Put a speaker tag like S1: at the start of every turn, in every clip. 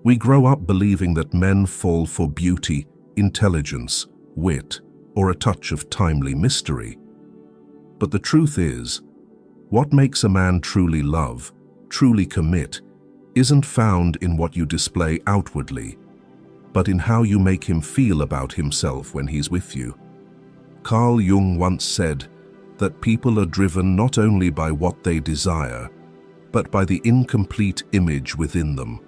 S1: We grow up believing that men fall for beauty, intelligence, wit, or a touch of timely mystery. But the truth is, what makes a man truly love, truly commit, isn't found in what you display outwardly, but in how you make him feel about himself when he's with you. Carl Jung once said that people are driven not only by what they desire, but by the incomplete image within them,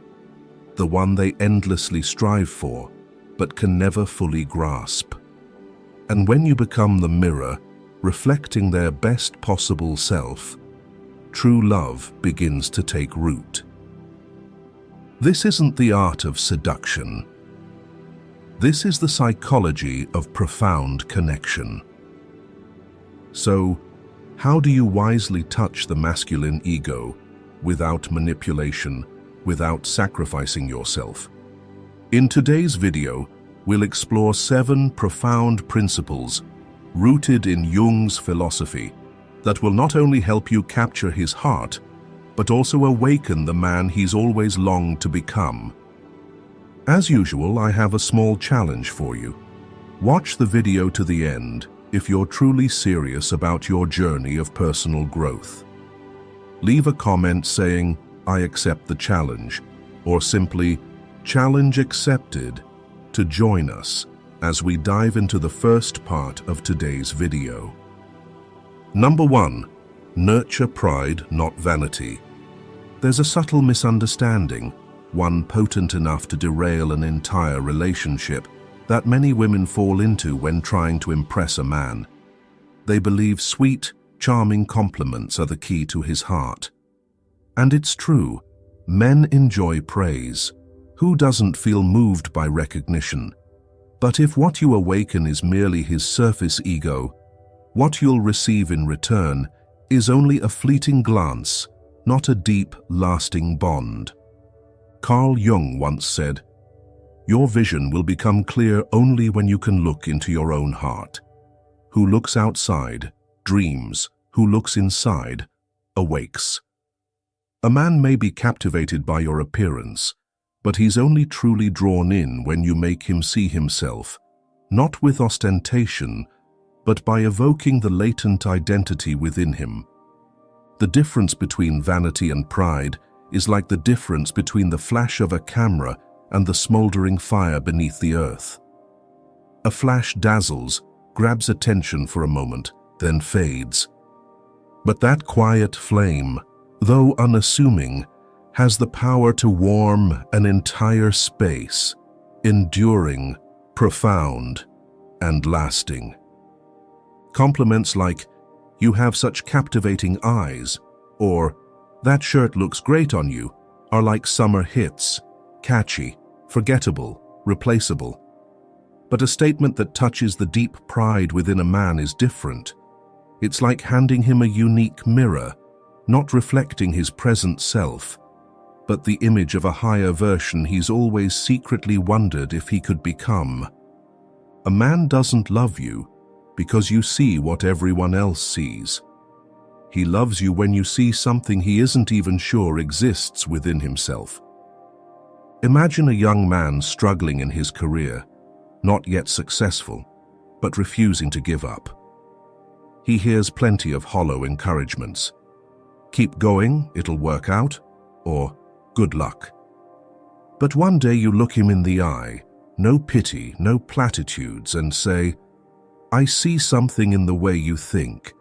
S1: the one they endlessly strive for, but can never fully grasp. And when you become the mirror, reflecting their best possible self, true love begins to take root. This isn't the art of seduction. This is the psychology of profound connection. So, how do you wisely touch the masculine ego without manipulation, without sacrificing yourself? In today's video, we'll explore 7 profound principles rooted in Jung's philosophy that will not only help you capture his heart, but also awaken the man he's always longed to become. As usual, I have a small challenge for you. Watch the video to the end if you're truly serious about your journey of personal growth. Leave a comment saying, "I accept the challenge," or simply, "Challenge accepted," to join us as we dive into the first part of today's video. Number 1. Nurture pride, not vanity. There's a subtle misunderstanding, one potent enough to derail an entire relationship, that many women fall into when trying to impress a man. They believe sweet, charming compliments are the key to his heart. And it's true, men enjoy praise. Who doesn't feel moved by recognition? But if what you awaken is merely his surface ego, what you'll receive in return is only a fleeting glance, not a deep, lasting bond. Carl Jung once said, "Your vision will become clear only when you can look into your own heart. Who looks outside, dreams. Who looks inside, awakes." A man may be captivated by your appearance, but he's only truly drawn in when you make him see himself, not with ostentation, but by evoking the latent identity within him. The difference between vanity and pride is like the difference between the flash of a camera and the smoldering fire beneath the earth. A flash dazzles, grabs attention for a moment, then fades. But that quiet flame, though unassuming, has the power to warm an entire space, enduring, profound, and lasting. Compliments like, "You have such captivating eyes," or "That shirt looks great on you," are like summer hits, catchy, forgettable, replaceable. But a statement that touches the deep pride within a man is different. It's like handing him a unique mirror, not reflecting his present self, but the image of a higher version he's always secretly wondered if he could become. A man doesn't love you because you see what everyone else sees. He loves you when you see something he isn't even sure exists within himself. Imagine a young man struggling in his career, not yet successful, but refusing to give up. He hears plenty of hollow encouragements. "Keep going, it'll work out," or "Good luck." But one day you look him in the eye, no pity, no platitudes, and say, "I see something in the way you think,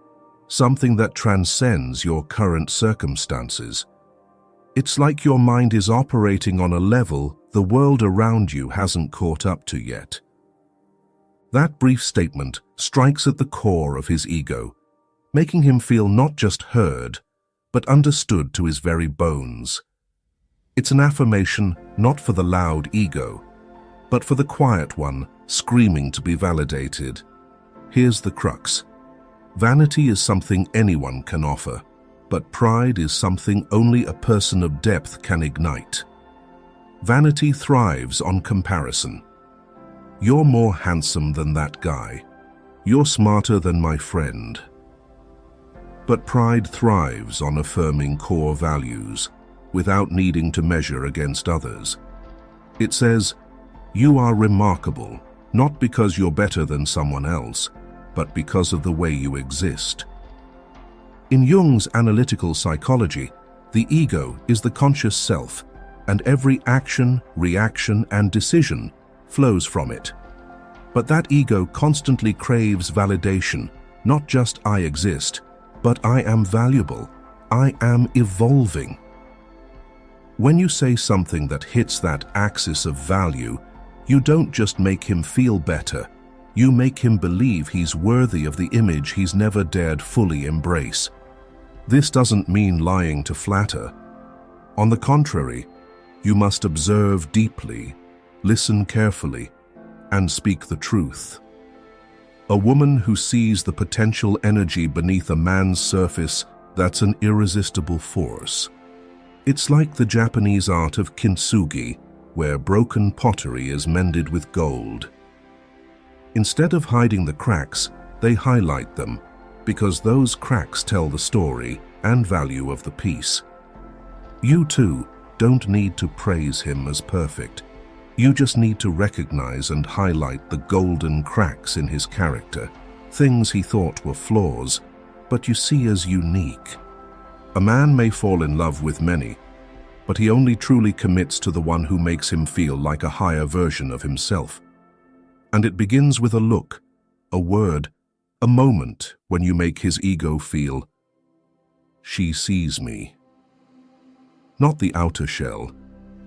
S1: something that transcends your current circumstances." It's like your mind is operating on a level the world around you hasn't caught up to yet. That brief statement strikes at the core of his ego, making him feel not just heard, but understood to his very bones. It's an affirmation not for the loud ego, but for the quiet one screaming to be validated. Here's the crux. Vanity is something anyone can offer, but pride is something only a person of depth can ignite. Vanity thrives on comparison. "You're more handsome than that guy. You're smarter than my friend." But pride thrives on affirming core values, without needing to measure against others. It says, "You are remarkable, not because you're better than someone else, but because of the way you exist." In Jung's analytical psychology, the ego is the conscious self, and every action, reaction, and decision flows from it. But that ego constantly craves validation, not just "I exist," but "I am valuable, I am evolving." When you say something that hits that axis of value, you don't just make him feel better, you make him believe he's worthy of the image he's never dared fully embrace. This doesn't mean lying to flatter. On the contrary, you must observe deeply, listen carefully, and speak the truth. A woman who sees the potential energy beneath a man's surface, that's an irresistible force. It's like the Japanese art of kintsugi, where broken pottery is mended with gold. Instead of hiding the cracks, they highlight them, because those cracks tell the story and value of the piece. You too don't need to praise him as perfect. You just need to recognize and highlight the golden cracks in his character, things he thought were flaws, but you see as unique. A man may fall in love with many, but he only truly commits to the one who makes him feel like a higher version of himself. And it begins with a look, a word, a moment when you make his ego feel, "She sees me." Not the outer shell,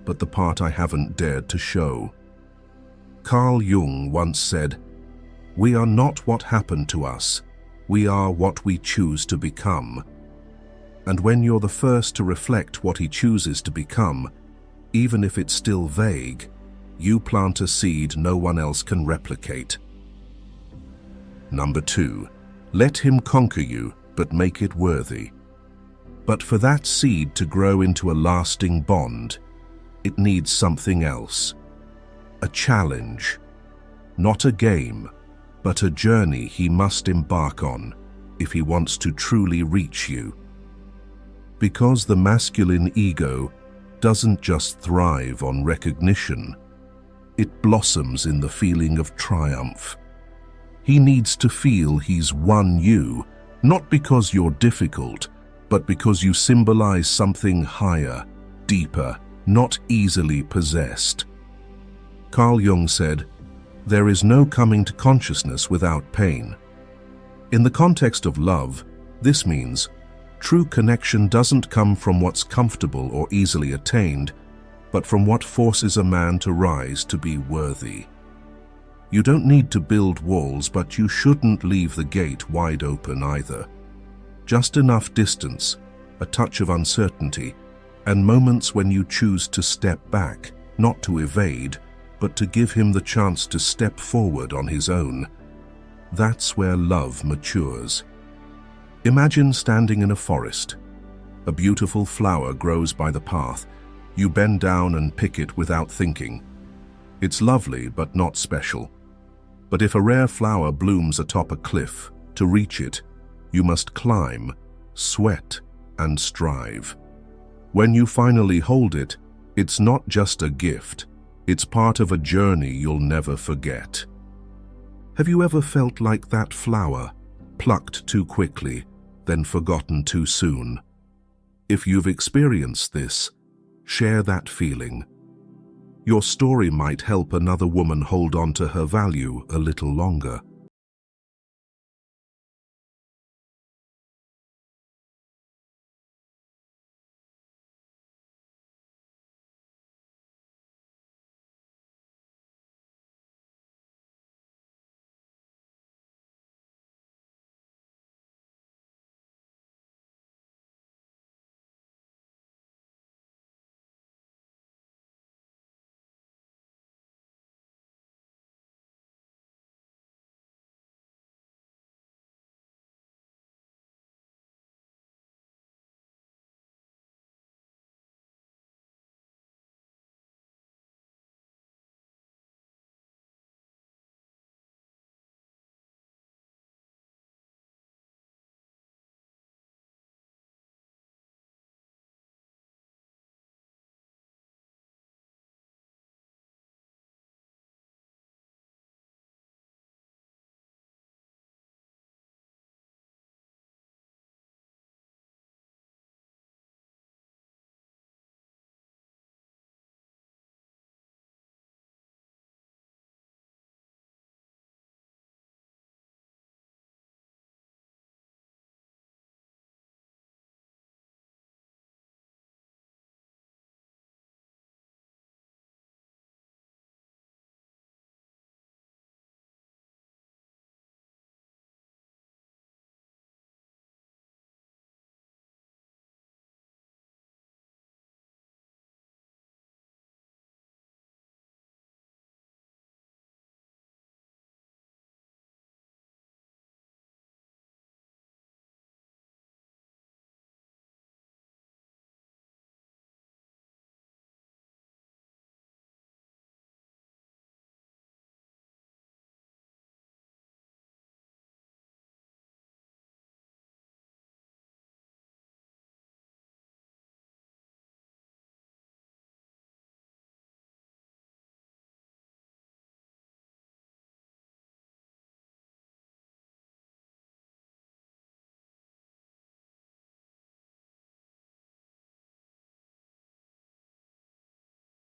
S1: but the part I haven't dared to show. Carl Jung once said, "We are not what happened to us, we are what we choose to become." And when you're the first to reflect what he chooses to become, even if it's still vague, you plant a seed no one else can replicate. Number 2, let him conquer you, but make it worthy. But for that seed to grow into a lasting bond, it needs something else. A challenge. Not a game, but a journey he must embark on if he wants to truly reach you. Because the masculine ego doesn't just thrive on recognition, it blossoms in the feeling of triumph. He needs to feel he's won you, not because you're difficult, but because you symbolize something higher, deeper, not easily possessed. Carl Jung said, "There is no coming to consciousness without pain." In the context of love, this means true connection doesn't come from what's comfortable or easily attained, but from what forces a man to rise to be worthy. You don't need to build walls, but you shouldn't leave the gate wide open either. Just enough distance, a touch of uncertainty, and moments when you choose to step back, not to evade, but to give him the chance to step forward on his own. That's where love matures. Imagine standing in a forest. A beautiful flower grows by the path. You bend down and pick it without thinking. It's lovely, but not special. But if a rare flower blooms atop a cliff, to reach it, you must climb, sweat, and strive. When you finally hold it, it's not just a gift, it's part of a journey you'll never forget. Have you ever felt like that flower, plucked too quickly, then forgotten too soon? If you've experienced this, share that feeling. Your story might help another woman hold on to her value a little longer.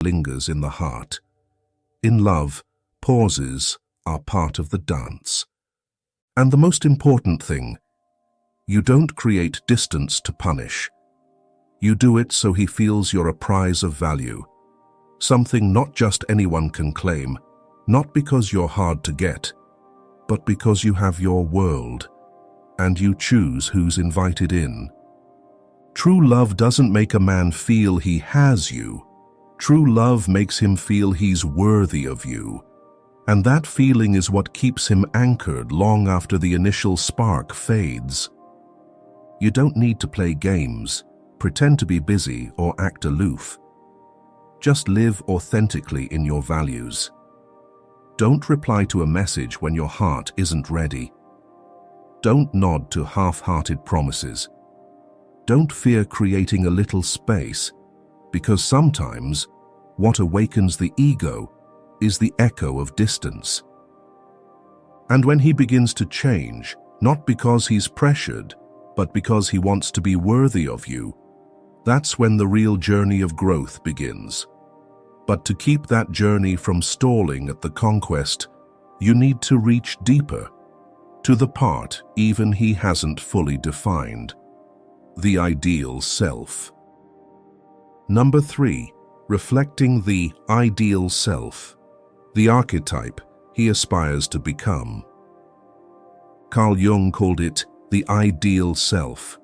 S1: lingers in the heart. In love, pauses are part of the dance. And the most important thing, you don't create distance to punish. You do it so he feels you're a prize of value, something not just anyone can claim, not because you're hard to get, but because you have your world, and you choose who's invited in. True love doesn't make a man feel he has you. True love makes him feel he's worthy of you. And that feeling is what keeps him anchored long after the initial spark fades. You don't need to play games, pretend to be busy, or act aloof. Just live authentically in your values. Don't reply to a message when your heart isn't ready. Don't nod to half-hearted promises. Don't fear creating a little space, because sometimes what awakens the ego is the echo of distance. And when he begins to change, not because he's pressured, but because he wants to be worthy of you, that's when the real journey of growth begins. But to keep that journey from stalling at the conquest, you need to reach deeper, to the part even he hasn't fully defined. The ideal self. Number 3, reflecting the ideal self, the archetype he aspires to become. Carl Jung called it the ideal self,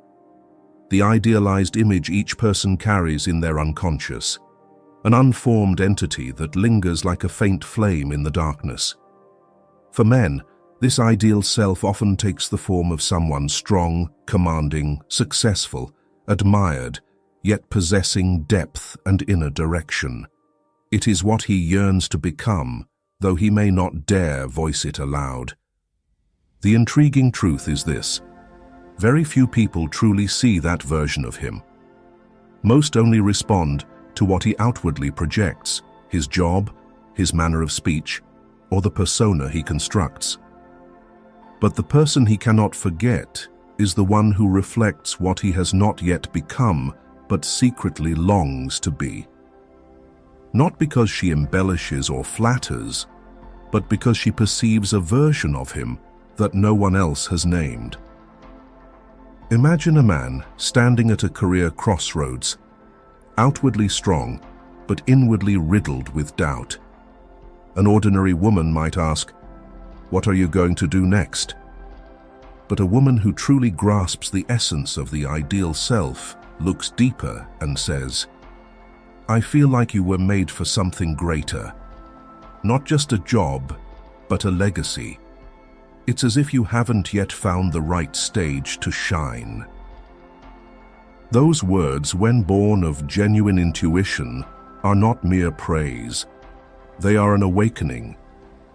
S1: the idealized image each person carries in their unconscious, an unformed entity that lingers like a faint flame in the darkness. For men, this ideal self often takes the form of someone strong, commanding, successful, admired, yet possessing depth and inner direction. It is what he yearns to become, though he may not dare voice it aloud. The intriguing truth is this: very few people truly see that version of him. Most only respond to what he outwardly projects, his job, his manner of speech, or the persona he constructs. But the person he cannot forget is the one who reflects what he has not yet become, but secretly longs to be. Not because she embellishes or flatters, but because she perceives a version of him that no one else has named. Imagine a man standing at a career crossroads, outwardly strong, but inwardly riddled with doubt. An ordinary woman might ask, "What are you going to do next?" But a woman who truly grasps the essence of the ideal self looks deeper and says, "I feel like you were made for something greater. Not just a job, but a legacy. It's as if you haven't yet found the right stage to shine." Those words, when born of genuine intuition, are not mere praise. They are an awakening.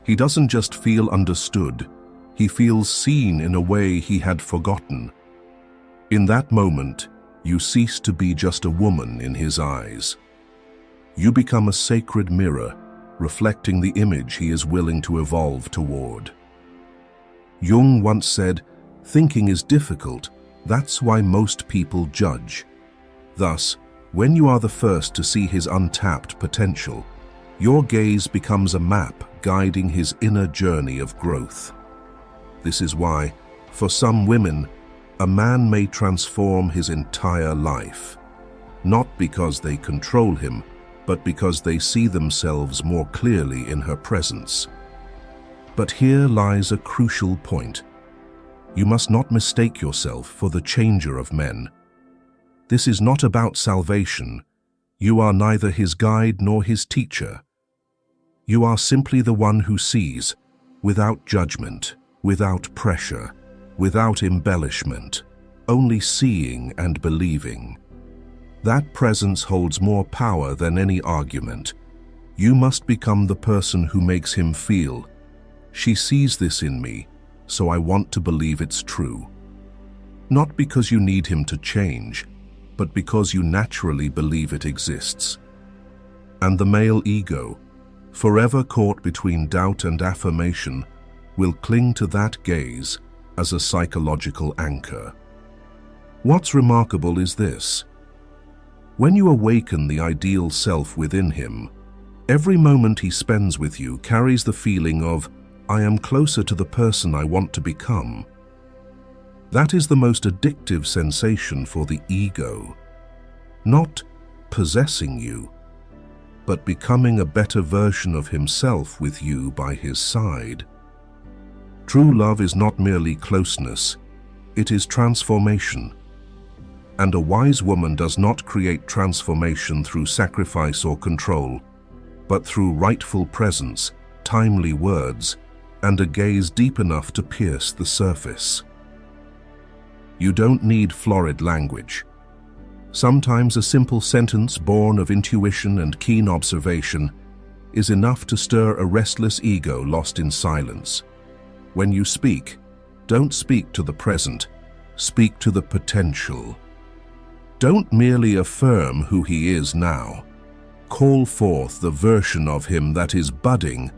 S1: He doesn't just feel understood, he feels seen in a way he had forgotten. In that moment, you cease to be just a woman in his eyes. You become a sacred mirror, reflecting the image he is willing to evolve toward. Jung once said, "Thinking is difficult, that's why most people judge." Thus, when you are the first to see his untapped potential, your gaze becomes a map guiding his inner journey of growth. This is why, for some women, a man may transform his entire life, not because they control him, but because they see themselves more clearly in her presence. But here lies a crucial point. You must not mistake yourself for the changer of men. This is not about salvation. You are neither his guide nor his teacher. You are simply the one who sees, without judgment, without pressure, without embellishment, only seeing and believing. That presence holds more power than any argument. You must become the person who makes him feel, "She sees this in me, so I want to believe it's true." Not because you need him to change, but because you naturally believe it exists. And the male ego, forever caught between doubt and affirmation, will cling to that gaze as a psychological anchor. What's remarkable is this: When you awaken the ideal self within him, every moment he spends with you carries the feeling of, "I am closer to the person I want to become." That is the most addictive sensation for the ego. Not possessing you, but becoming a better version of himself with you by his side. True love is not merely closeness, it is transformation. And a wise woman does not create transformation through sacrifice or control, but through rightful presence, timely words, and a gaze deep enough to pierce the surface. You don't need florid language. Sometimes a simple sentence born of intuition and keen observation is enough to stir a restless ego lost in silence. When you speak, don't speak to the present, speak to the potential. Don't merely affirm who he is now. Call forth the version of him that is budding,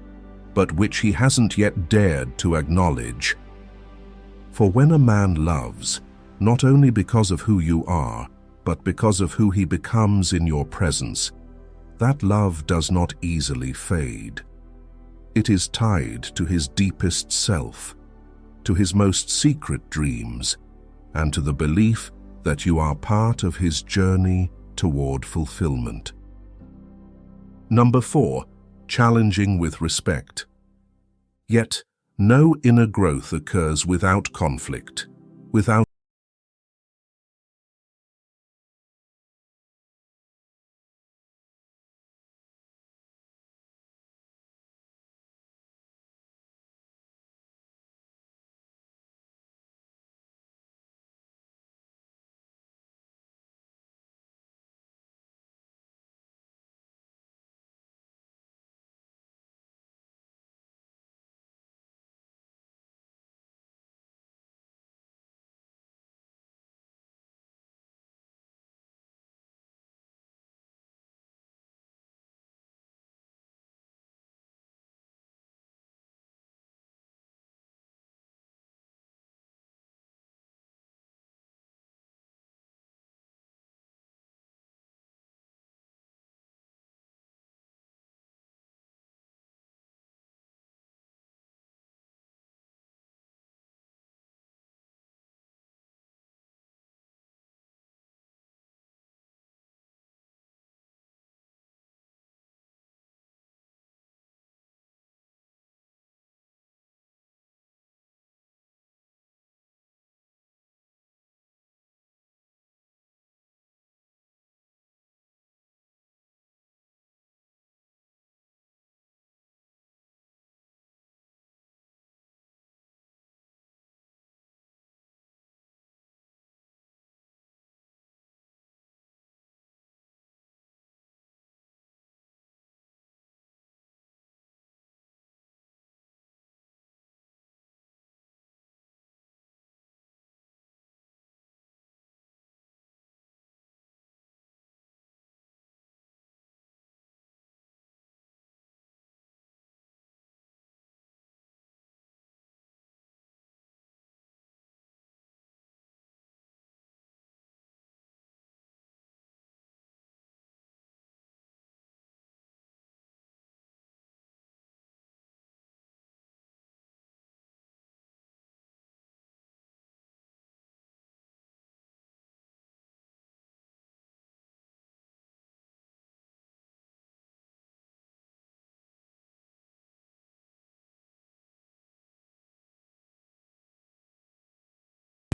S1: but which he hasn't yet dared to acknowledge. For when a man loves, not only because of who you are, but because of who he becomes in your presence, that love does not easily fade. It is tied to his deepest self, to his most secret dreams, and to the belief that you are part of his journey toward fulfillment. Number 4, challenging with respect. Yet, no inner growth occurs without conflict, without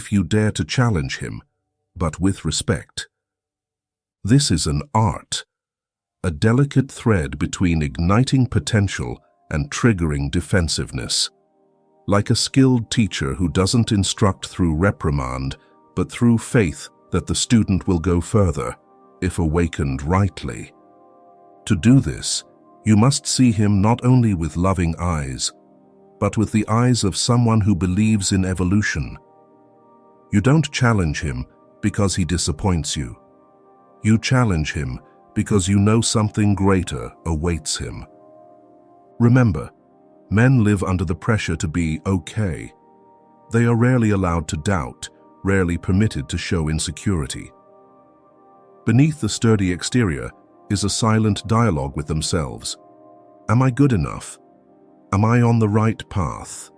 S1: if you dare to challenge him, but with respect. This is an art, a delicate thread between igniting potential and triggering defensiveness. Like a skilled teacher who doesn't instruct through reprimand, but through faith that the student will go further, if awakened rightly. To do this, you must see him not only with loving eyes, but with the eyes of someone who believes in evolution. You don't challenge him because he disappoints you. You challenge him because you know something greater awaits him. Remember, men live under the pressure to be okay. They are rarely allowed to doubt, rarely permitted to show insecurity. Beneath the sturdy exterior is a silent dialogue with themselves. Am I good enough? Am I on the right path?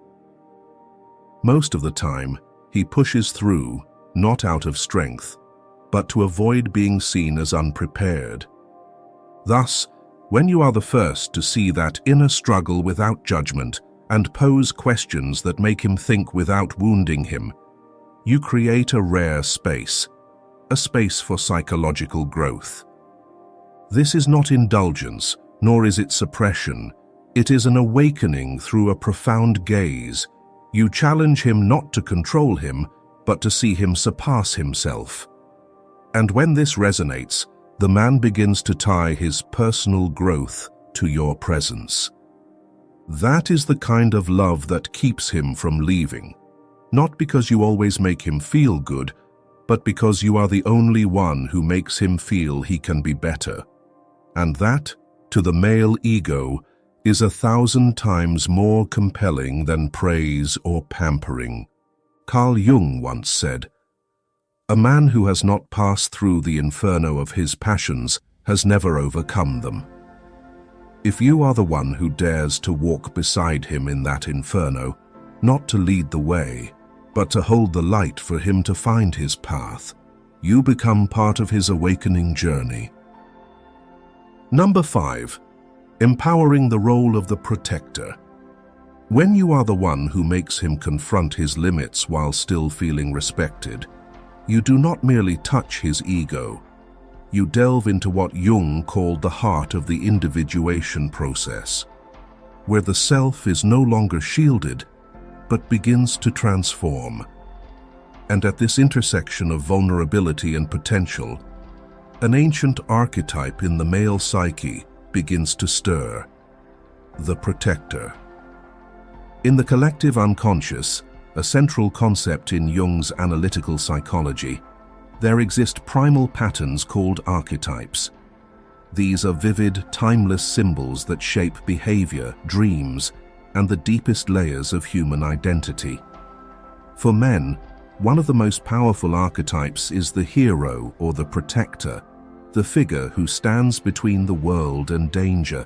S1: Most of the time, he pushes through, not out of strength, but to avoid being seen as unprepared. Thus, when you are the first to see that inner struggle without judgment and pose questions that make him think without wounding him, you create a rare space, a space for psychological growth. This is not indulgence, nor is it suppression. It is an awakening through a profound gaze. You challenge him not to control him, but to see him surpass himself. And when this resonates, the man begins to tie his personal growth to your presence. That is the kind of love that keeps him from leaving, not because you always make him feel good, but because you are the only one who makes him feel he can be better. And that, to the male ego, is 1,000 times more compelling than praise or pampering. Carl Jung once said, "A man who has not passed through the inferno of his passions has never overcome them." If you are the one who dares to walk beside him in that inferno, not to lead the way, but to hold the light for him to find his path, you become part of his awakening journey. Number 5. Empowering the role of the protector. When you are the one who makes him confront his limits while still feeling respected, you do not merely touch his ego. You delve into what Jung called the heart of the individuation process, where the self is no longer shielded, but begins to transform. And at this intersection of vulnerability and potential, an ancient archetype in the male psyche begins to stir: the protector. In the collective unconscious, a central concept in Jung's analytical psychology, there exist primal patterns called archetypes. These are vivid, timeless symbols that shape behavior, dreams, and the deepest layers of human identity. For men, one of the most powerful archetypes is the hero or the protector, the figure who stands between the world and danger,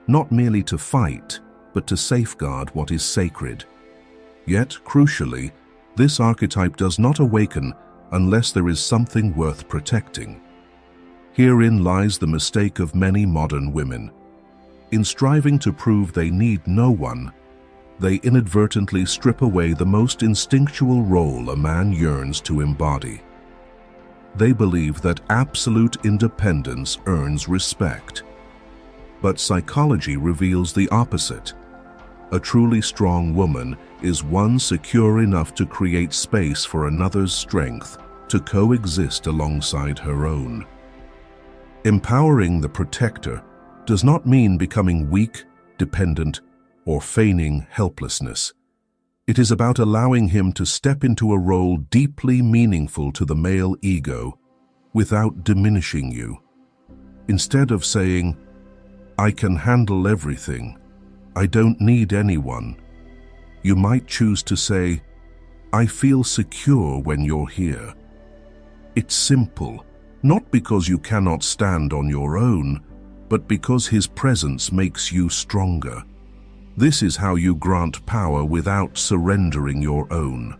S1: not merely to fight, but to safeguard what is sacred. Yet, crucially, this archetype does not awaken unless there is something worth protecting. Herein lies the mistake of many modern women. In striving to prove they need no one, they inadvertently strip away the most instinctual role a man yearns to embody. They believe that absolute independence earns respect. But psychology reveals the opposite. A truly strong woman is one secure enough to create space for another's strength to coexist alongside her own. Empowering the protector does not mean becoming weak, dependent, or feigning helplessness. It is about allowing him to step into a role deeply meaningful to the male ego without diminishing you. Instead of saying, "I can handle everything, I don't need anyone," you might choose to say, "I feel secure when you're here." It's simple, not because you cannot stand on your own, but because his presence makes you stronger. This is how you grant power without surrendering your own.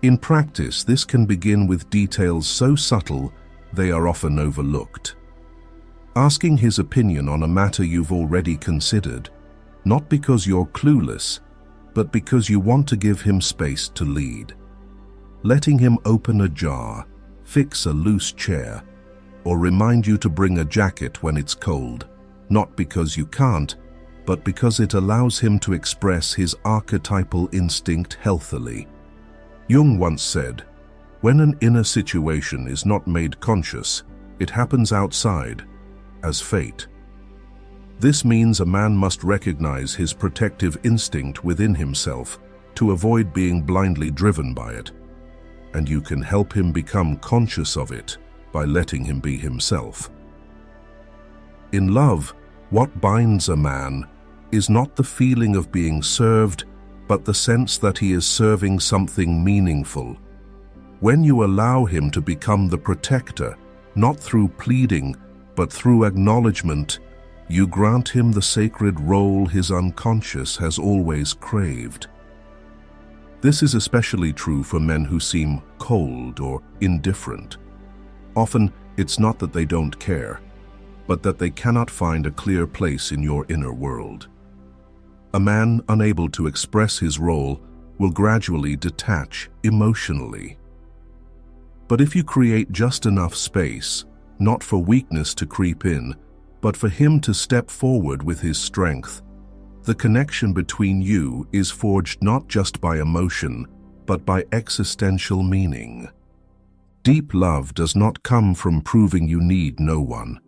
S1: In practice, this can begin with details so subtle they are often overlooked. Asking his opinion on a matter you've already considered, not because you're clueless, but because you want to give him space to lead. Letting him open a jar, fix a loose chair, or remind you to bring a jacket when it's cold, not because you can't, but because it allows him to express his archetypal instinct healthily. Jung once said, "When an inner situation is not made conscious, it happens outside, as fate." This means a man must recognize his protective instinct within himself to avoid being blindly driven by it, and you can help him become conscious of it by letting him be himself. In love, what binds a man is not the feeling of being served, but the sense that he is serving something meaningful. When you allow him to become the protector, not through pleading, but through acknowledgement. You grant him the sacred role his unconscious has always craved. This is especially true for men who seem cold or indifferent. Often, it's not that they don't care, but that they cannot find a clear place in your inner world. A man unable to express his role will gradually detach emotionally. But if you create just enough space, not for weakness to creep in, but for him to step forward with his strength, the connection between you is forged not just by emotion, but by existential meaning. Deep love does not come from proving you need no one.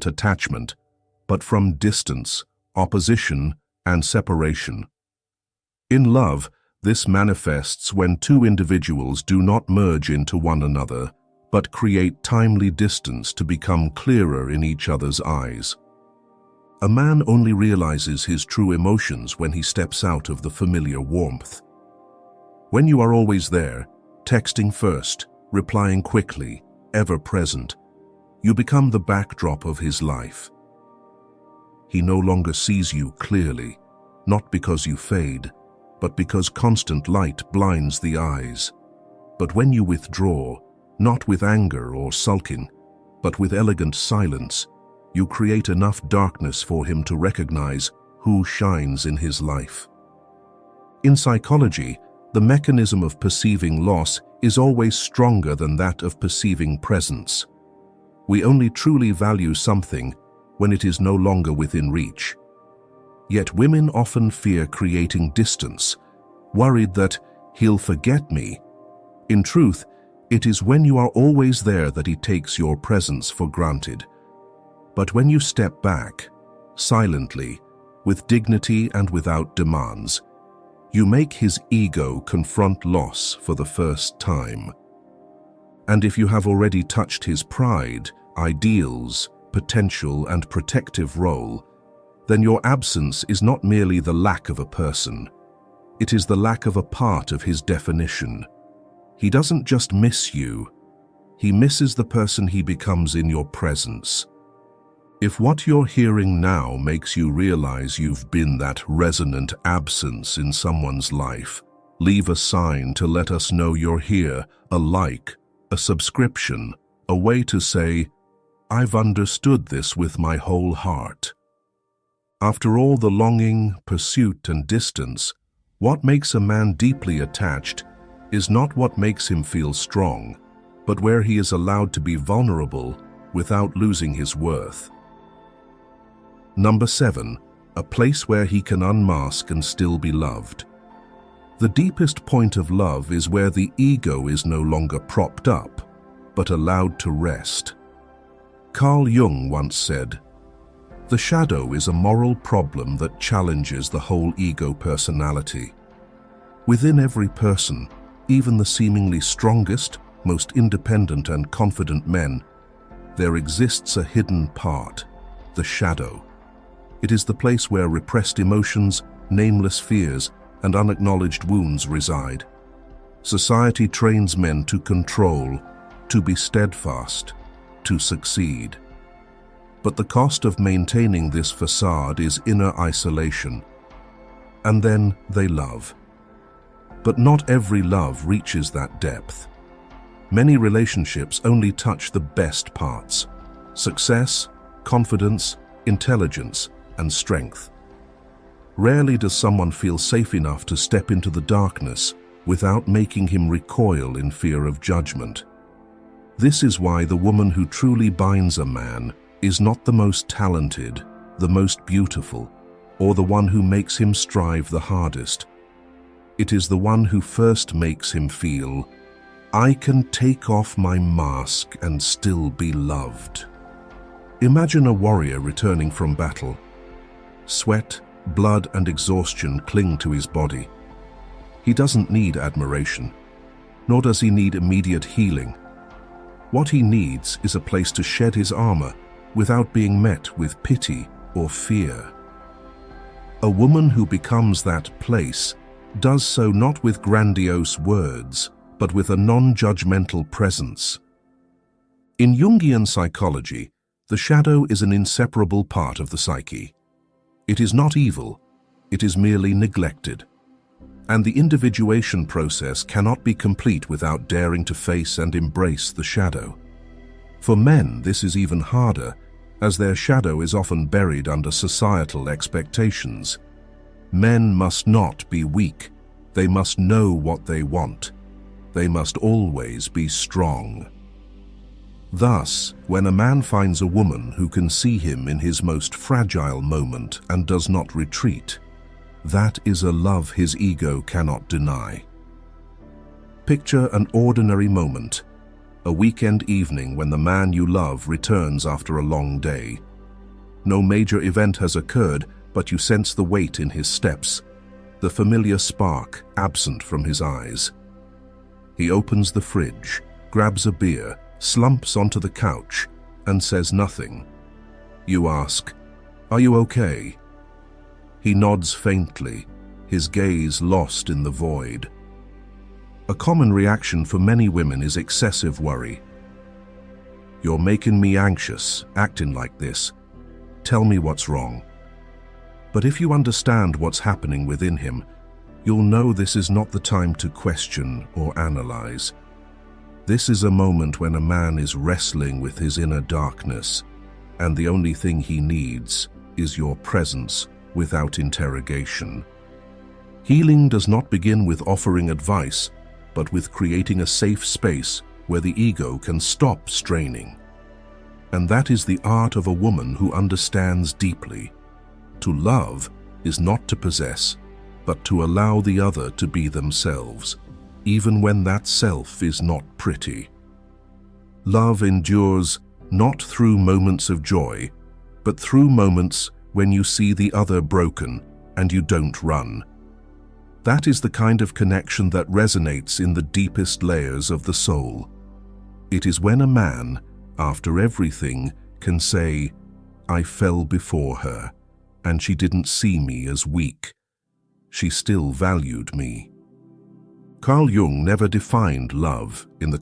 S1: Attachment, but from distance, opposition, and separation. In love, this manifests when two individuals do not merge into one another, but create timely distance to become clearer in each other's eyes. A man only realizes his true emotions when he steps out of the familiar warmth. When you are always there, texting first, replying quickly, ever present, you become the backdrop of his life. He no longer sees you clearly, not because you fade, but because constant light blinds the eyes. But when you withdraw, not with anger or sulking, but with elegant silence, you create enough darkness for him to recognize who shines in his life. In psychology, the mechanism of perceiving loss is always stronger than that of perceiving presence. We only truly value something when it is no longer within reach. Yet women often fear creating distance, worried that he'll forget me. In truth, it is when you are always there that he takes your presence for granted. But when you step back, silently, with dignity and without demands, you make his ego confront loss for the first time. And if you have already touched his pride, ideals, potential, and protective role, then your absence is not merely the lack of a person. It is the lack of a part of his definition. He doesn't just miss you, he misses the person he becomes in your presence. If what you're hearing now makes you realize you've been that resonant absence in someone's life, leave a sign to let us know you're here, a like, a subscription, a way to say, "I've understood this with my whole heart." After all the longing, pursuit, and distance, what makes a man deeply attached is not what makes him feel strong, but where he is allowed to be vulnerable without losing his worth. Number 7, a place where he can unmask and still be loved. The deepest point of love is where the ego is no longer propped up, but allowed to rest. Carl Jung once said, "The shadow is a moral problem that challenges the whole ego personality. Within every person, even the seemingly strongest, most independent and confident men, there exists a hidden part, the shadow. It is the place where repressed emotions, nameless fears, and unacknowledged wounds reside. Society trains men to control, to be steadfast, to succeed. But the cost of maintaining this facade is inner isolation. And then they love. But not every love reaches that depth. Many relationships only touch the best parts: success, confidence, intelligence, and strength. Rarely does someone feel safe enough to step into the darkness without making him recoil in fear of judgment. This is why the woman who truly binds a man is not the most talented, the most beautiful, or the one who makes him strive the hardest. It is the one who first makes him feel, "I can take off my mask and still be loved." Imagine a warrior returning from battle. Sweat, blood, and exhaustion cling to his body. He doesn't need admiration, nor does he need immediate healing. What he needs is a place to shed his armor without being met with pity or fear. A woman who becomes that place does so not with grandiose words, but with a non-judgmental presence. In Jungian psychology, the shadow is an inseparable part of the psyche. It is not evil, it is merely neglected. And the individuation process cannot be complete without daring to face and embrace the shadow. For men, this is even harder, as their shadow is often buried under societal expectations. Men must not be weak. They must know what they want. They must always be strong. Thus, when a man finds a woman who can see him in his most fragile moment and does not retreat, that is a love his ego cannot deny. Picture an ordinary moment, a weekend evening when the man you love returns after a long day. No major event has occurred, but you sense the weight in his steps, the familiar spark absent from his eyes. He opens the fridge, grabs a beer, slumps onto the couch, and says nothing. You ask, "Are you okay?" He nods faintly, his gaze lost in the void. A common reaction for many women is excessive worry. "You're making me anxious, acting like this. Tell me what's wrong." But if you understand what's happening within him, you'll know this is not the time to question or analyze. This is a moment when a man is wrestling with his inner darkness, and the only thing he needs is your presence without interrogation. Healing does not begin with offering advice, but with creating a safe space where the ego can stop straining. And that is the art of a woman who understands deeply. To love is not to possess, but to allow the other to be themselves, even when that self is not pretty. Love endures not through moments of joy, but through moments when you see the other broken and you don't run. That is the kind of connection that resonates in the deepest layers of the soul. It is when a man, after everything, can say, "I fell before her, and she didn't see me as weak. She still valued me." Carl Jung never defined love in the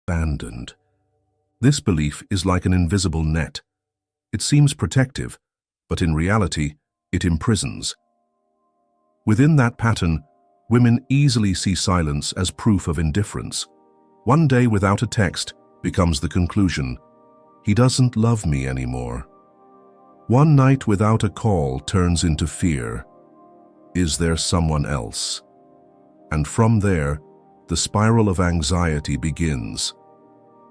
S1: abandoned. This belief is like an invisible net. It seems protective, but in reality, it imprisons. Within that pattern, women easily see silence as proof of indifference. One day without a text becomes the conclusion, he doesn't love me anymore. One night without a call turns into fear. Is there someone else? And from there, the spiral of anxiety begins.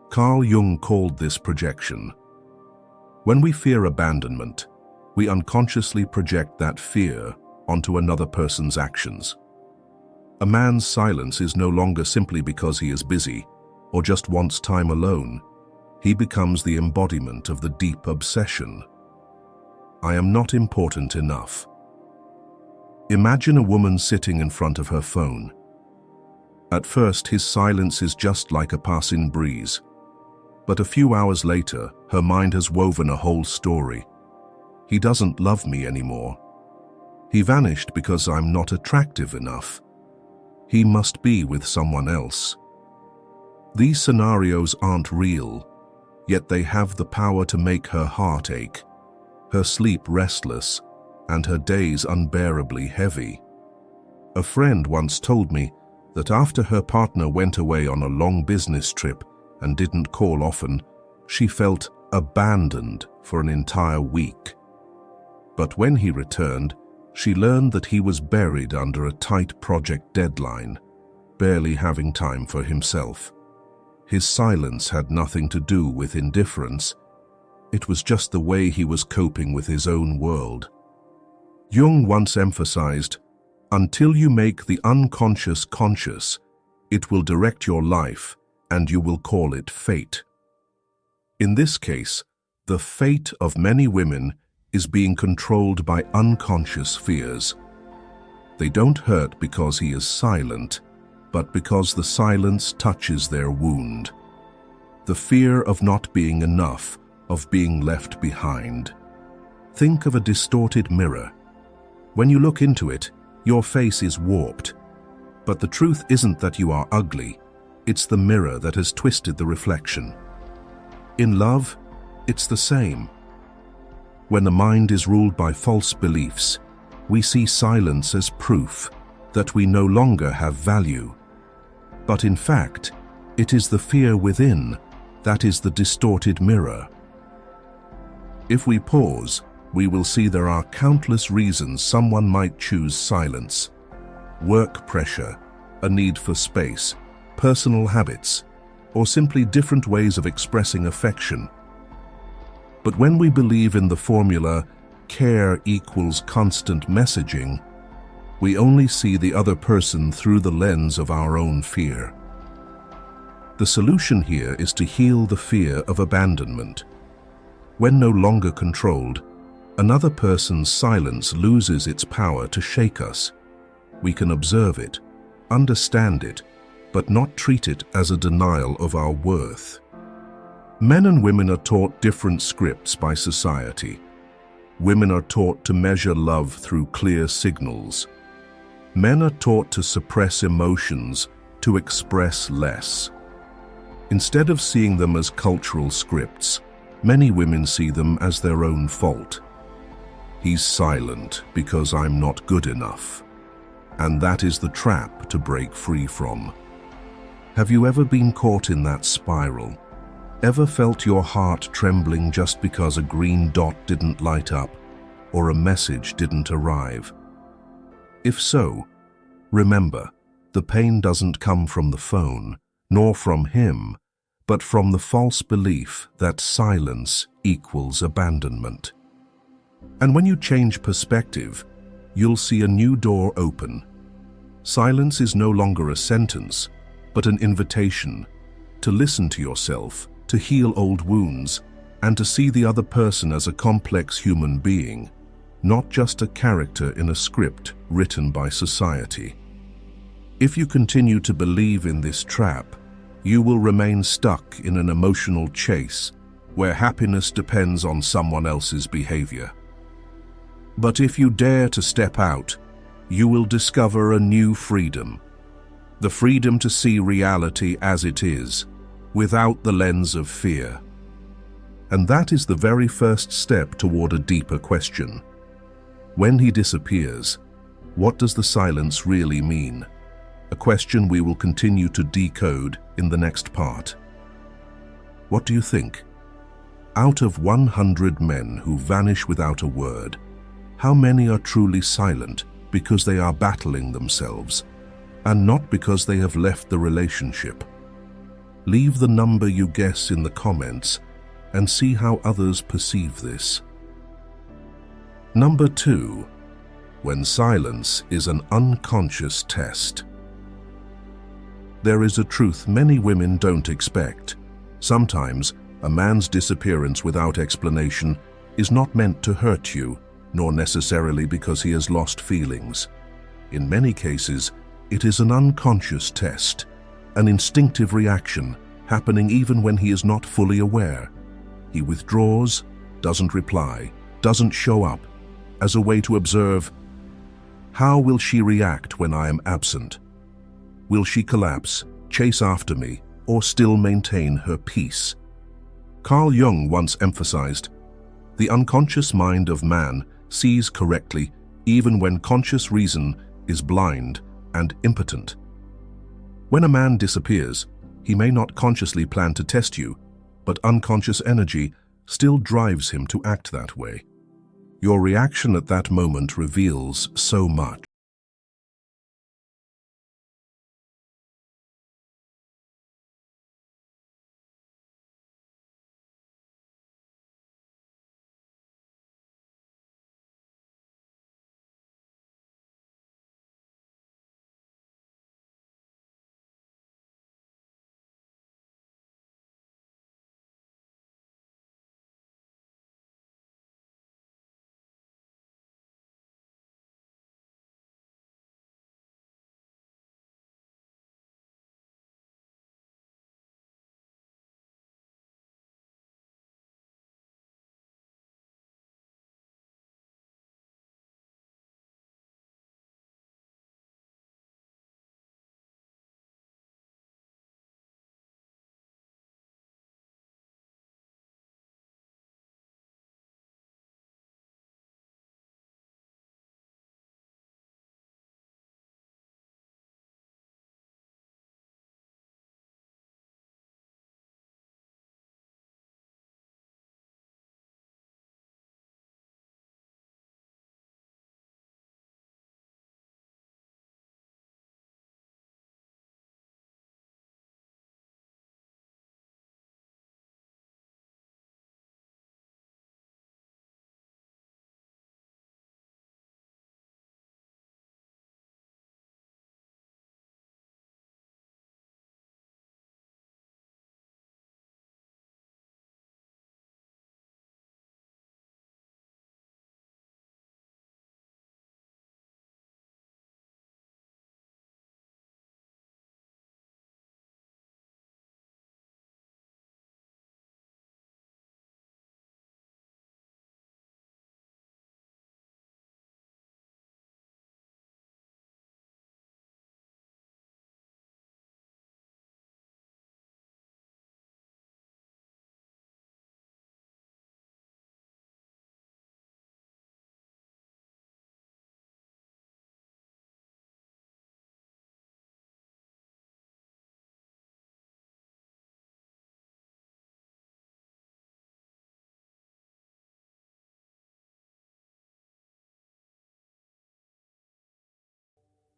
S1: Carl Jung called this projection. When we fear abandonment, we unconsciously project that fear onto another person's actions. A man's silence is no longer simply because he is busy or just wants time alone. He becomes the embodiment of the deep obsession. I am not important enough. Imagine a woman sitting in front of her phone. At first, his silence is just like a passing breeze. But a few hours later, her mind has woven a whole story. He doesn't love me anymore. He vanished because I'm not attractive enough. He must be with someone else. These scenarios aren't real, yet they have the power to make her heart ache, her sleep restless, and her days unbearably heavy. A friend once told me that after her partner went away on a long business trip and didn't call often, she felt abandoned for an entire week. But when he returned, she learned that he was buried under a tight project deadline, barely having time for himself. His silence had nothing to do with indifference. It was just the way he was coping with his own world. Jung once emphasized, "Until you make the unconscious conscious, it will direct your life, and you will call it fate." In this case, the fate of many women is being controlled by unconscious fears. They don't hurt because he is silent, but because the silence touches their wound. The fear of not being enough, of being left behind. Think of a distorted mirror. When you look into it, your face is warped. But the truth isn't that you are ugly, it's the mirror that has twisted the reflection. In love, it's the same. When the mind is ruled by false beliefs, we see silence as proof that we no longer have value. But in fact, it is the fear within that is the distorted mirror. If we pause, we will see there are countless reasons someone might choose silence. Work pressure, a need for space, personal habits, or simply different ways of expressing affection. But when we believe in the formula, care equals constant messaging, we only see the other person through the lens of our own fear. The solution here is to heal the fear of abandonment. When no longer controlled, another person's silence loses its power to shake us. We can observe it, understand it, but not treat it as a denial of our worth. Men and women are taught different scripts by society. Women are taught to measure love through clear signals. Men are taught to suppress emotions, to express less. Instead of seeing them as cultural scripts, many women see them as their own fault. He's silent because I'm not good enough. And that is the trap to break free from. Have you ever been caught in that spiral? Ever felt your heart trembling just because a green dot didn't light up or a message didn't arrive? If so, remember, the pain doesn't come from the phone, nor from him, but from the false belief that silence equals abandonment. And when you change perspective, you'll see a new door open. Silence is no longer a sentence, but an invitation to listen to yourself, to heal old wounds, and to see the other person as a complex human being, not just a character in a script written by society. If you continue to believe in this trap, you will remain stuck in an emotional chase where happiness depends on someone else's behavior. But if you dare to step out, you will discover a new freedom. The freedom to see reality as it is, without the lens of fear. And that is the very first step toward a deeper question. When he disappears, what does the silence really mean? A question we will continue to decode in the next part. What do you think? Out of 100 men who vanish without a word, how many are truly silent because they are battling themselves, and not because they have left the relationship? Leave the number you guess in the comments and see how others perceive this. Number 2. When silence is an unconscious test. There is a truth many women don't expect. Sometimes, a man's disappearance without explanation is not meant to hurt you, nor necessarily because he has lost feelings. In many cases, it is an unconscious test, an instinctive reaction happening even when he is not fully aware. He withdraws, doesn't reply, doesn't show up, as a way to observe, how will she react when I am absent? Will she collapse, chase after me, or still maintain her peace? Carl Jung once emphasized, the unconscious mind of man sees correctly even when conscious reason is blind and impotent. When a man disappears, he may not consciously plan to test you, but unconscious energy still drives him to act that way. Your reaction at that moment reveals so much.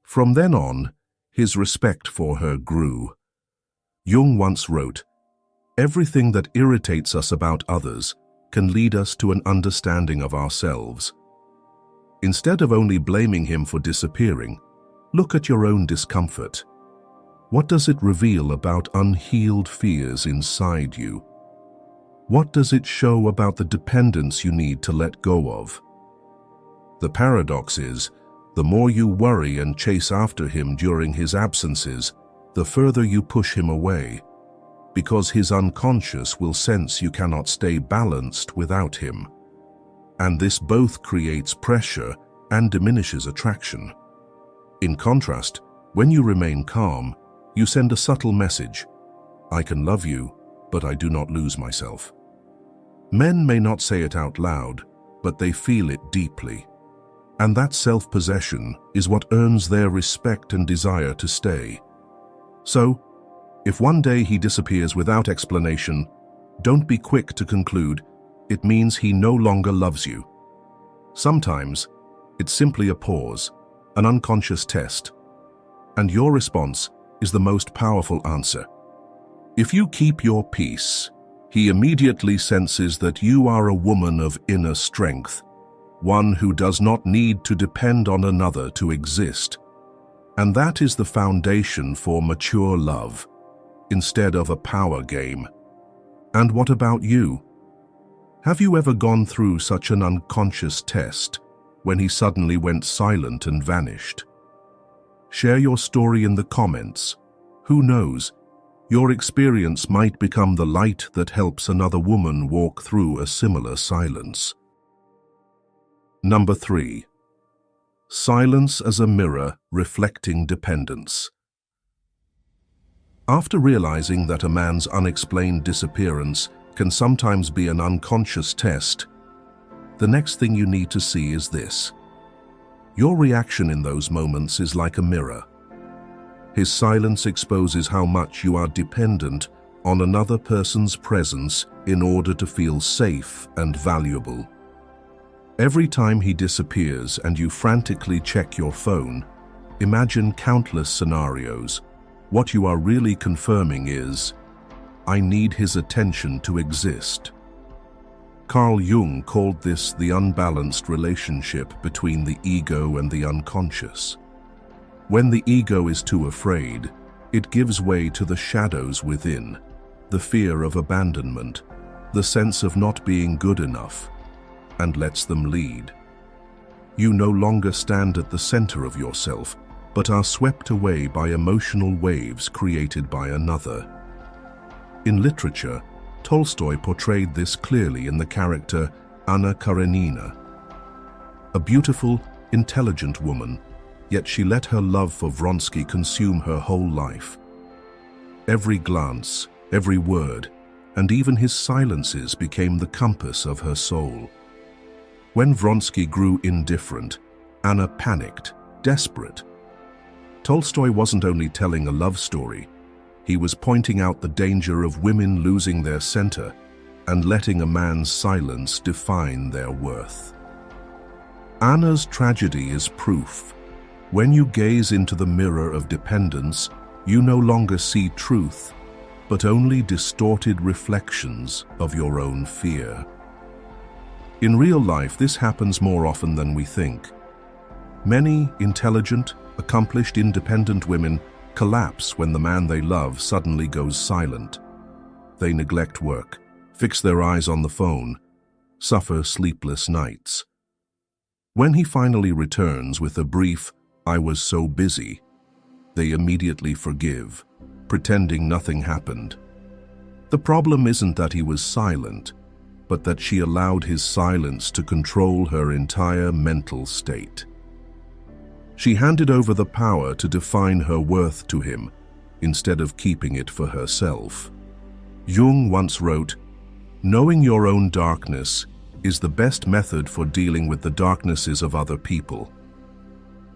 S1: From then on, his respect for her grew. Jung once wrote, "Everything that irritates us about others can lead us to an understanding of ourselves." Instead of only blaming him for disappearing, look at your own discomfort. What does it reveal about unhealed fears inside you? What does it show about the dependence you need to let go of? The paradox is, the more you worry and chase after him during his absences, the further you push him away, because his unconscious will sense you cannot stay balanced without him. And this both creates pressure and diminishes attraction. In contrast, when you remain calm, you send a subtle message. I can love you, but I do not lose myself. Men may not say it out loud, but they feel it deeply. And that self-possession is what earns their respect and desire to stay. So, if one day he disappears without explanation, don't be quick to conclude it means he no longer loves you. Sometimes, it's simply a pause, an unconscious test, and your response is the most powerful answer. If you keep your peace, he immediately senses that you are a woman of inner strength, one who does not need to depend on another to exist. And that is the foundation for mature love, instead of a power game. And what about you? Have you ever gone through such an unconscious test when he suddenly went silent and vanished? Share your story in the comments. Who knows? Your experience might become the light that helps another woman walk through a similar silence. Number 3. Silence as a mirror reflecting dependence. After realizing that a man's unexplained disappearance can sometimes be an unconscious test, the next thing you need to see is this. Your reaction in those moments is like a mirror. His silence exposes how much you are dependent on another person's presence in order to feel safe and valuable. Every time he disappears and you frantically check your phone, imagine countless scenarios. What you are really confirming is, I need his attention to exist. Carl Jung called this the unbalanced relationship between the ego and the unconscious. When the ego is too afraid, it gives way to the shadows within, the fear of abandonment, the sense of not being good enough, and lets them lead. You no longer stand at the center of yourself, but are swept away by emotional waves created by another. In literature, Tolstoy portrayed this clearly in the character Anna Karenina. A beautiful, intelligent woman, yet she let her love for Vronsky consume her whole life. Every glance, every word, and even his silences became the compass of her soul. When Vronsky grew indifferent, Anna panicked, desperate. Tolstoy wasn't only telling a love story, he was pointing out the danger of women losing their center and letting a man's silence define their worth. Anna's tragedy is proof. When you gaze into the mirror of dependence, you no longer see truth, but only distorted reflections of your own fear. In real life, this happens more often than we think. Many intelligent, accomplished, independent women collapse when the man they love suddenly goes silent. They neglect work, fix their eyes on the phone, suffer sleepless nights. When he finally returns with a brief, "I was so busy," they immediately forgive, pretending nothing happened. The problem isn't that he was silent, but that she allowed his silence to control her entire mental state. She handed over the power to define her worth to him, instead of keeping it for herself. Jung once wrote, "Knowing your own darkness is the best method for dealing with the darknesses of other people."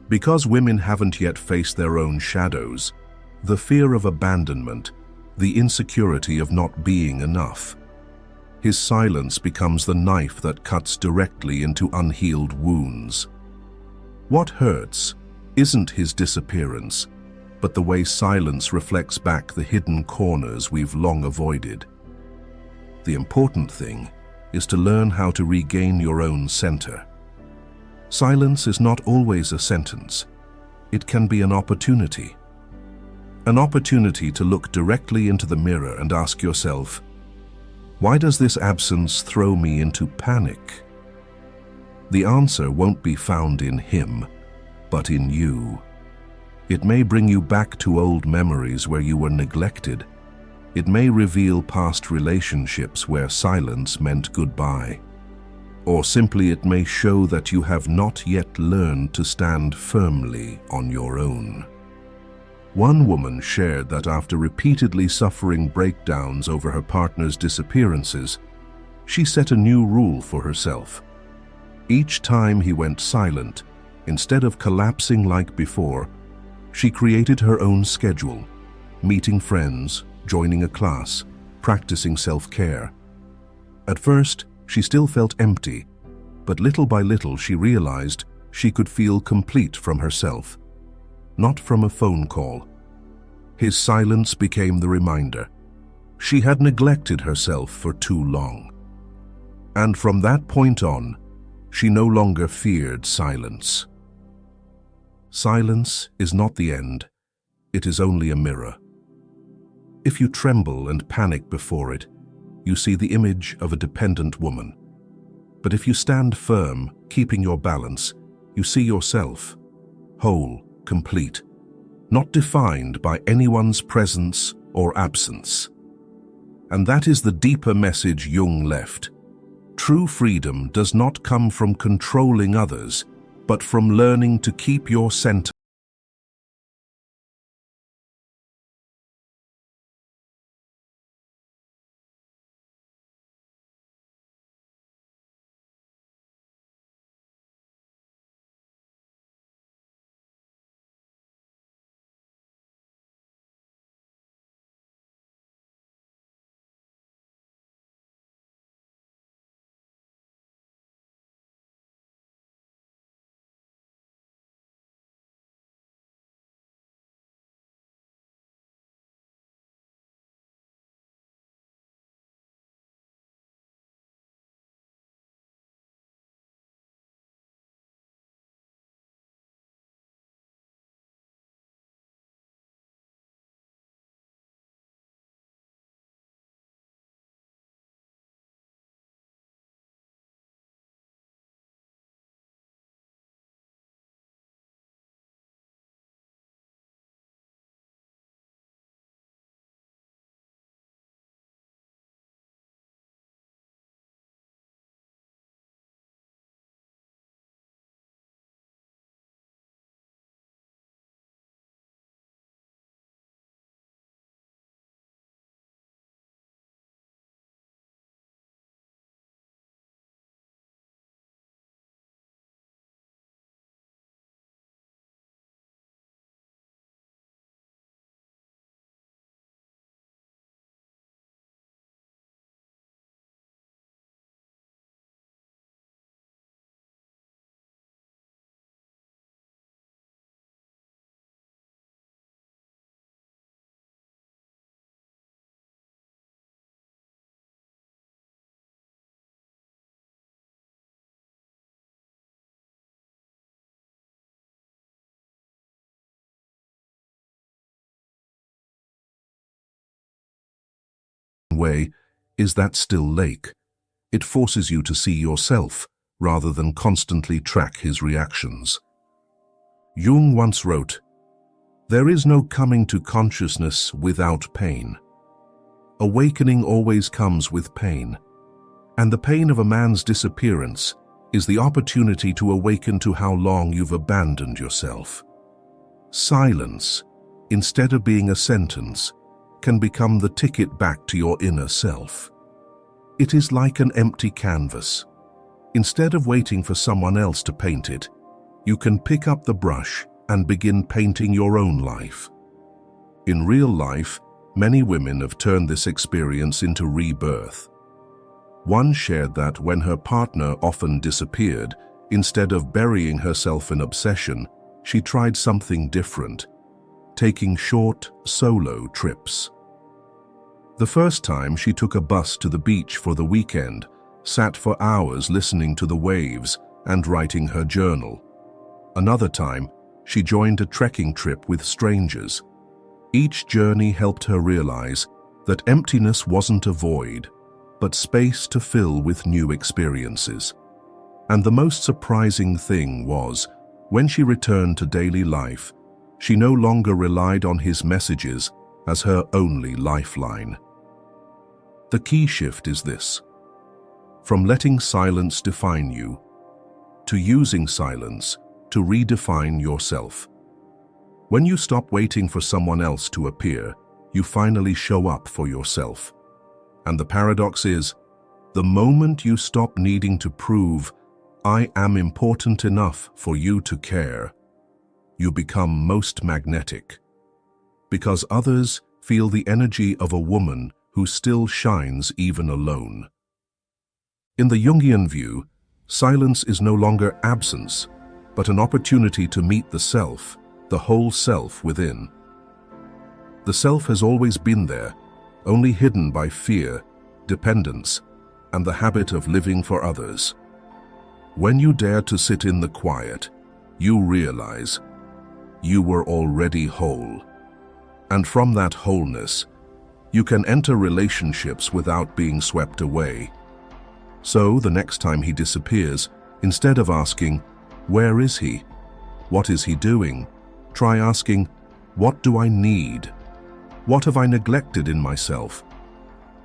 S1: Because women haven't yet faced their own shadows, the fear of abandonment, the insecurity of not being enough, his silence becomes the knife that cuts directly into unhealed wounds. What hurts isn't his disappearance, but the way silence reflects back the hidden corners we've long avoided. The important thing is to learn how to regain your own center. Silence is not always a sentence. It can be an opportunity. An opportunity to look directly into the mirror and ask yourself, why does this absence throw me into panic? The answer won't be found in him, but in you. It may bring you back to old memories where you were neglected. It may reveal past relationships where silence meant goodbye. Or simply it may show that you have not yet learned to stand firmly on your own. One woman shared that after repeatedly suffering breakdowns over her partner's disappearances, she set a new rule for herself. Each time he went silent, instead of collapsing like before, she created her own schedule, meeting friends, joining a class, practicing self-care. At first, she still felt empty, but little by little she realized she could feel complete from herself, not from a phone call. His silence became the reminder. She had neglected herself for too long. And from that point on, she no longer feared silence. Silence is not the end, it is only a mirror. If you tremble and panic before it, you see the image of a dependent woman. But if you stand firm, keeping your balance, you see yourself, whole, complete, not defined by anyone's presence or absence. And that is the deeper message Jung left. True freedom does not come from controlling others, but from learning to keep your center way is that still lake. It forces you to see yourself rather than constantly track his reactions. Jung once wrote, "There is no coming to consciousness without pain. Awakening always comes with pain, and the pain of a man's disappearance is the opportunity to awaken to how long you've abandoned yourself." Silence, instead of being a sentence, can become the ticket back to your inner self. It is like an empty canvas. Instead of waiting for someone else to paint it, you can pick up the brush and begin painting your own life. In real life, many women have turned this experience into rebirth. One shared that when her partner often disappeared, instead of burying herself in obsession, she tried something different, taking short, solo trips. The first time she took a bus to the beach for the weekend, sat for hours listening to the waves and writing her journal. Another time, she joined a trekking trip with strangers. Each journey helped her realize that emptiness wasn't a void, but space to fill with new experiences. And the most surprising thing was, when she returned to daily life, she no longer relied on his messages as her only lifeline. The key shift is this: from letting silence define you, to using silence to redefine yourself. When you stop waiting for someone else to appear, you finally show up for yourself. And the paradox is, the moment you stop needing to prove, "I am important enough for you to care," you become most magnetic. Because others feel the energy of a woman who still shines even alone. In the Jungian view, silence is no longer absence, but an opportunity to meet the self, the whole self within. The self has always been there, only hidden by fear, dependence, and the habit of living for others. When you dare to sit in the quiet, you realize you were already whole. And from that wholeness, you can enter relationships without being swept away. So the next time he disappears, instead of asking, "Where is he? What is he doing?" try asking, "What do I need? What have I neglected in myself?"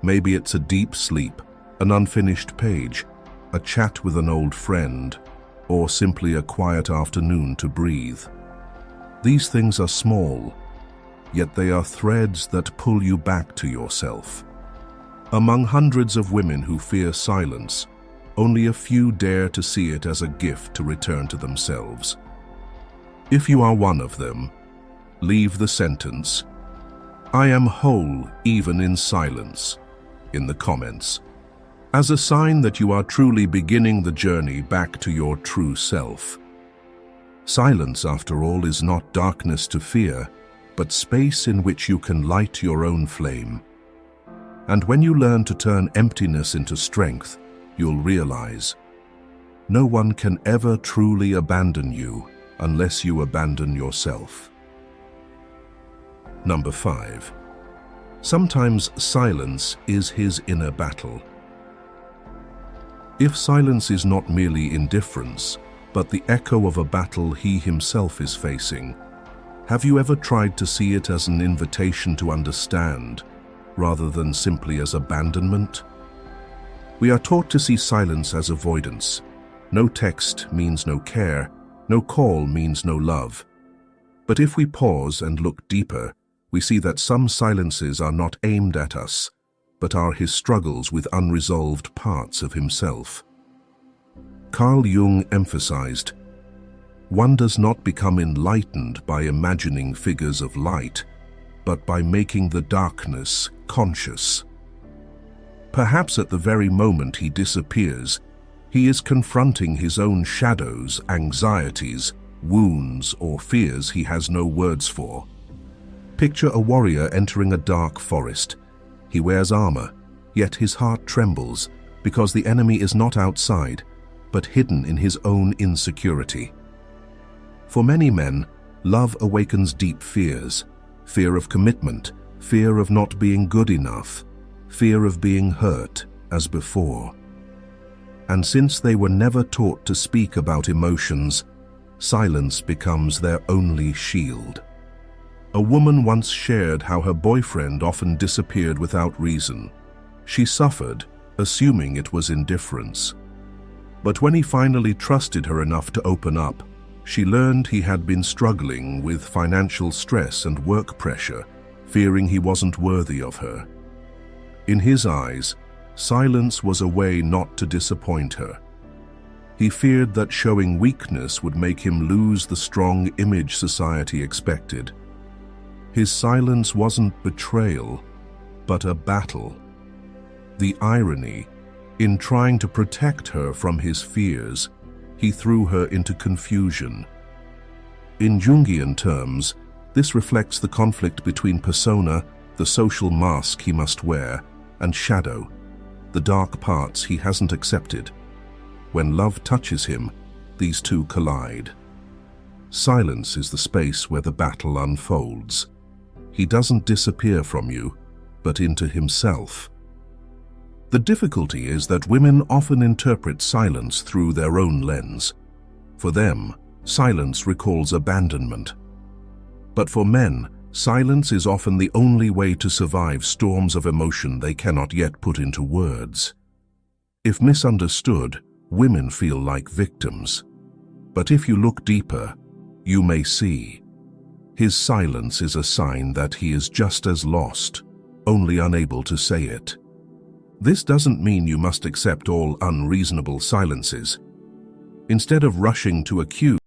S1: Maybe it's a deep sleep, an unfinished page, a chat with an old friend, or simply a quiet afternoon to breathe. These things are small, yet they are threads that pull you back to yourself. Among hundreds of women who fear silence, only a few dare to see it as a gift to return to themselves. If you are one of them, leave the sentence, "I am whole even in silence," in the comments, as a sign that you are truly beginning the journey back to your true self. Silence, after all, is not darkness to fear, but space in which you can light your own flame. And when you learn to turn emptiness into strength, you'll realize no one can ever truly abandon you unless you abandon yourself. Number 5. Sometimes silence is his inner battle. If silence is not merely indifference, but the echo of a battle he himself is facing, have you ever tried to see it as an invitation to understand, rather than simply as abandonment? We are taught to see silence as avoidance. No text means no care, no call means no love. But if we pause and look deeper, we see that some silences are not aimed at us, but are his struggles with unresolved parts of himself. Carl Jung emphasized, "One does not become enlightened by imagining figures of light, but by making the darkness conscious." Perhaps at the very moment he disappears, he is confronting his own shadows, anxieties, wounds, or fears he has no words for. Picture a warrior entering a dark forest. He wears armor, yet his heart trembles because the enemy is not outside, but hidden in his own insecurity. For many men, love awakens deep fears: fear of commitment, fear of not being good enough, fear of being hurt as before. And since they were never taught to speak about emotions, silence becomes their only shield. A woman once shared how her boyfriend often disappeared without reason. She suffered, assuming it was indifference. But when he finally trusted her enough to open up, she learned he had been struggling with financial stress and work pressure, fearing he wasn't worthy of her. In his eyes, silence was a way not to disappoint her. He feared that showing weakness would make him lose the strong image society expected. His silence wasn't betrayal, but a battle. The irony, in trying to protect her from his fears, he threw her into confusion. In Jungian terms, this reflects the conflict between persona, the social mask he must wear, and shadow, the dark parts he hasn't accepted. When love touches him, these two collide. Silence is the space where the battle unfolds. He doesn't disappear from you, but into himself. The difficulty is that women often interpret silence through their own lens. For them, silence recalls abandonment. But for men, silence is often the only way to survive storms of emotion they cannot yet put into words. If misunderstood, women feel like victims. But if you look deeper, you may see His silence is a sign that he is just as lost, only unable to say it. This doesn't mean you must accept all unreasonable silences. Instead of rushing to accuse,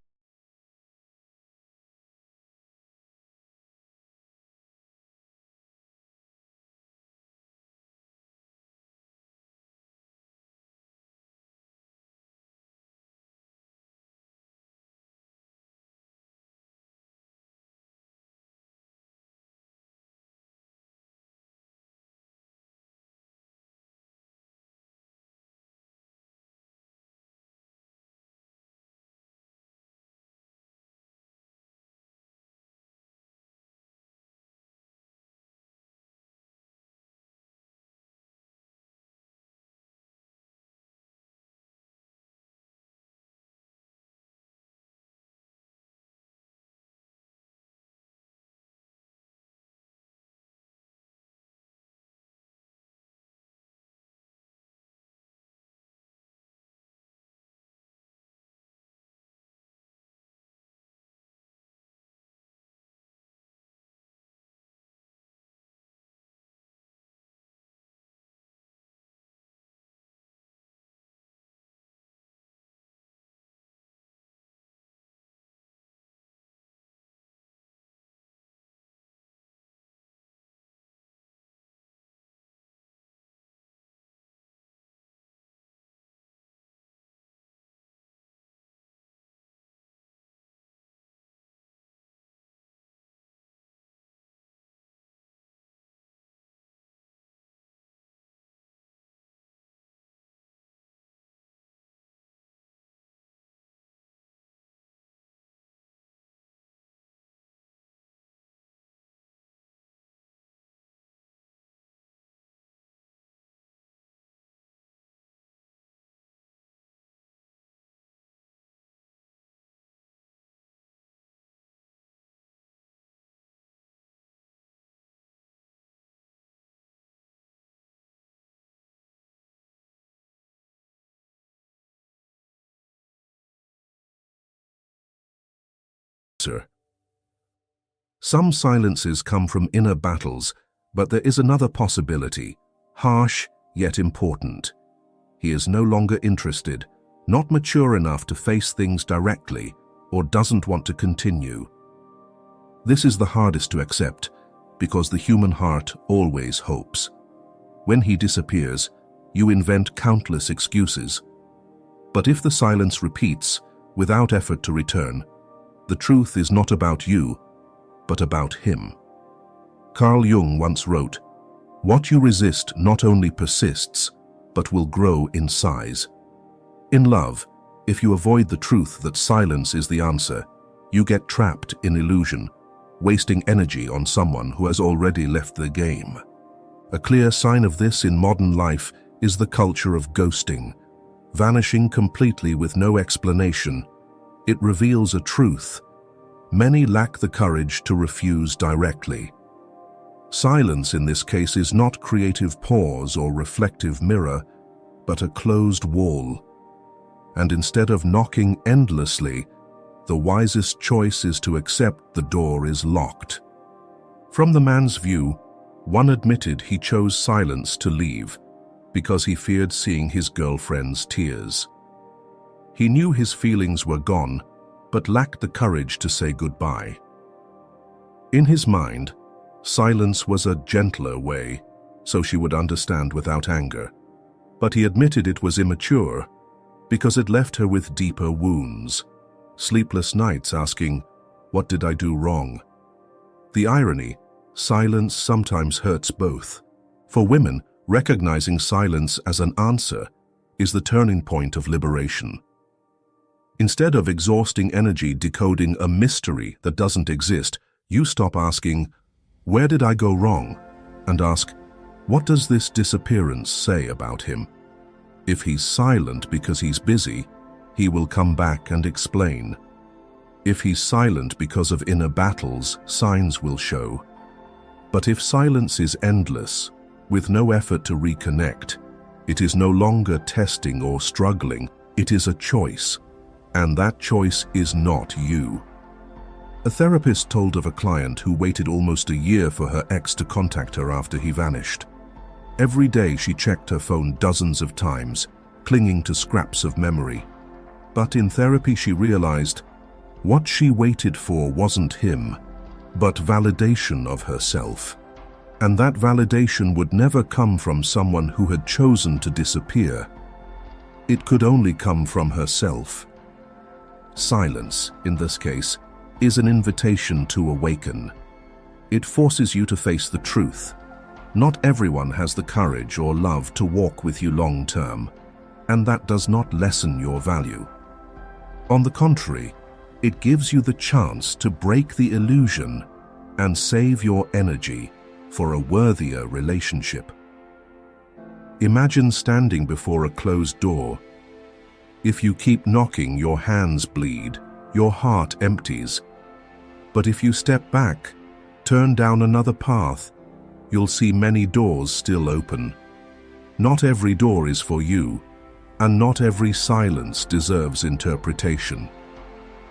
S1: some silences come from inner battles, but there is another possibility, harsh yet important. He is no longer interested, not mature enough to face things directly, or doesn't want to continue. This is the hardest to accept, because the human heart always hopes. When he disappears, you invent countless excuses. But if the silence repeats, without effort to return, the truth is not about you, but about him. Carl Jung once wrote, "What you resist not only persists, but will grow in size." In love, if you avoid the truth that silence is the answer, you get trapped in illusion, wasting energy on someone who has already left the game. A clear sign of this in modern life is the culture of ghosting, vanishing completely with no explanation. It reveals a truth. Many lack the courage to refuse directly. Silence in this case is not creative pause or reflective mirror, but a closed wall. And instead of knocking endlessly, the wisest choice is to accept the door is locked. From the man's view, one admitted he chose silence to leave because he feared seeing his girlfriend's tears. He knew his feelings were gone, but lacked the courage to say goodbye. In his mind, silence was a gentler way, so she would understand without anger. But he admitted it was immature, because it left her with deeper wounds, sleepless nights asking, "What did I do wrong?" The irony, silence sometimes hurts both. For women, recognizing silence as an answer is the turning point of liberation. Instead of exhausting energy decoding a mystery that doesn't exist, you stop asking, "Where did I go wrong?" and ask, "What does this disappearance say about him?" If he's silent because he's busy, he will come back and explain. If he's silent because of inner battles, signs will show. But if silence is endless, with no effort to reconnect, it is no longer testing or struggling, it is a choice. And that choice is not you. A therapist told of a client who waited almost a year for her ex to contact her after he vanished. Every day she checked her phone dozens of times, clinging to scraps of memory. But in therapy she realized what she waited for wasn't him, but validation of herself. And that validation would never come from someone who had chosen to disappear. It could only come from herself. Silence, in this case, is an invitation to awaken. It forces you to face the truth. Not everyone has the courage or love to walk with you long term, and that does not lessen your value. On the contrary, it gives you the chance to break the illusion and save your energy for a worthier relationship. Imagine standing before a closed door. If you keep knocking, your hands bleed, your heart empties. But if you step back, turn down another path, you'll see many doors still open. Not every door is for you, and not every silence deserves interpretation.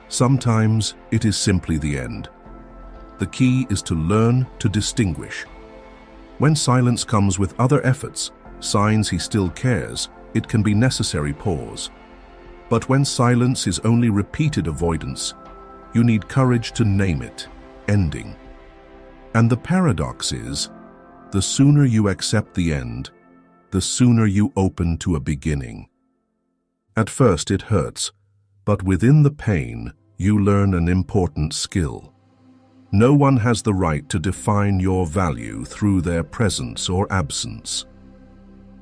S1: Sometimes it is simply the end. The key is to learn to distinguish. When silence comes with other efforts, signs he still cares, it can be necessary pause. But when silence is only repeated avoidance, you need courage to name it, ending. And the paradox is, the sooner you accept the end, the sooner you open to a beginning. At first it hurts, but within the pain, you learn an important skill. No one has the right to define your value through their presence or absence.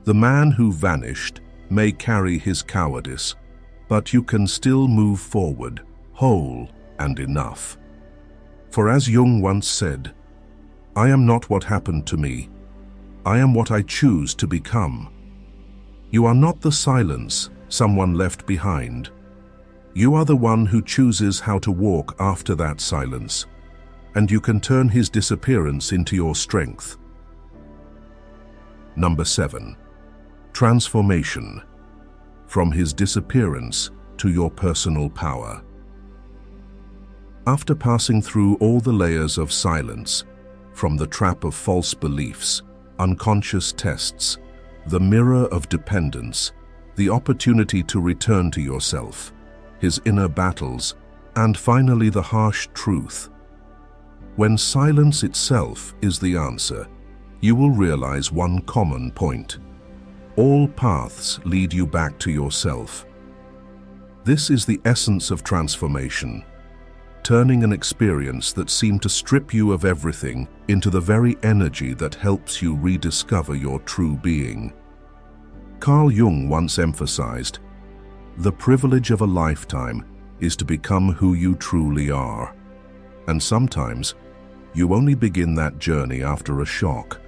S1: The man who vanished may carry his cowardice, but you can still move forward, whole and enough. For as Jung once said, "I am not what happened to me. I am what I choose to become." You are not the silence someone left behind. You are the one who chooses how to walk after that silence, and you can turn his disappearance into your strength. Number 7. Transformation. From his disappearance to your personal power. After passing through all the layers of silence, from the trap of false beliefs, unconscious tests, the mirror of dependence, the opportunity to return to yourself, his inner battles, and finally the harsh truth. When silence itself is the answer, you will realize one common point. All paths lead you back to yourself. This is the essence of transformation, turning an experience that seemed to strip you of everything into the very energy that helps you rediscover your true being. Carl Jung once emphasized, "The privilege of a lifetime is to become who you truly are." And sometimes, you only begin that journey after a shock,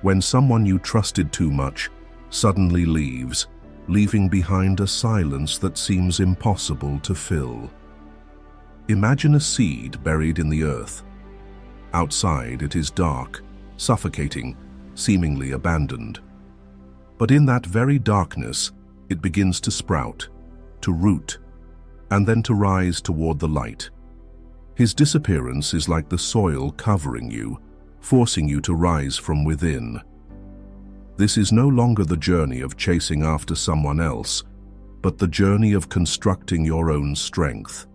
S1: when someone you trusted too much suddenly leaves, leaving behind a silence that seems impossible to fill. Imagine a seed buried in the earth. Outside it is dark, suffocating, seemingly abandoned. But in that very darkness, it begins to sprout, to root, and then to rise toward the light. His disappearance is like the soil covering you, forcing you to rise from within. This is no longer the journey of chasing after someone else, but the journey of constructing your own strength.